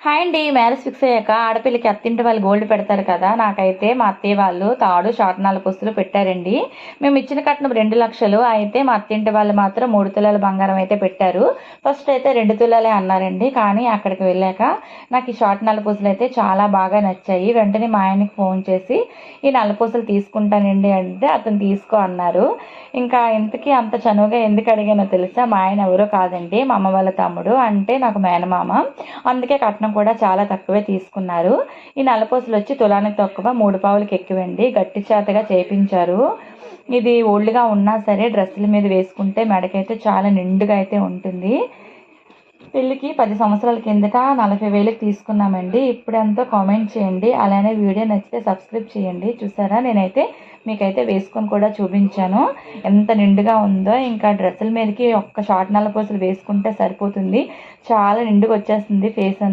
Hi అండి. Marriage fix అయ్యాక ఆడపిల్లకి అత్తింటి వాళ్ళు గోల్డ్ పెడతారు కదా. నాకైతే మా అత్తయ్య వాళ్ళు తాడు షార్ట్ 4 పుస్తులు పెట్టారండి. మేము ఇచ్చిన కట్నం 2 లక్షలు. అయితే మా అత్తింటి వాళ్ళు మాత్రం 3 తులాల బంగారం అయితే పెట్టారు. ఫస్ట్ అయితే 2 తులాలే అన్నారండి. కానీ అక్కడికి వెళ్ళాక నాకు ఈ షార్ట్ 4 పుస్తులు అయితే చాలా బాగా నచ్చాయి. వెంటనే మా ఆయనకి ఫోన్ చేసి ఈ 4 పుస్తులు తీసుకుంటానండి అంటే అతను తీసుకో అన్నారు. ఇంకా ఇంతకీ అంత చనువుగా ఎందుకు అడిగానో తెలుసా? మా ఆయన ఎవరో కాదండి, మా అమ్మ వాళ్ళ తమ్ముడు, అంటే నాకు మేనమామ. అందుకే కట్నం కూడా చాలా తక్కువే తీసుకున్నారు. ఈ నల్లపూసలు వచ్చి తులానికి తక్కువ, 3 పావులకి ఎక్కువండి. గట్టి చేతగా చేయించారు. ఇది ఓల్డ్గా ఉన్నా సరే డ్రెస్సుల మీద వేసుకుంటే మెడకైతే చాలా నిండుగా అయితే ఉంటుంది. పెళ్ళికి 10 సంవత్సరాల కిందట 40,000కి తీసుకున్నామండి. ఇప్పుడెంతో కామెంట్ చేయండి. అలానే వీడియో నచ్చితే సబ్స్క్రైబ్ చేయండి. చూసారా, నేనైతే మీకైతే వేసుకొని కూడా చూపించాను ఎంత నిండుగా ఉందో. ఇంకా డ్రెస్సుల మీదకి ఒక్క షార్ట్ 4 పూసలు వేసుకుంటే సరిపోతుంది, చాలా నిండుగా వచ్చేస్తుంది ఫేస్ అంతా.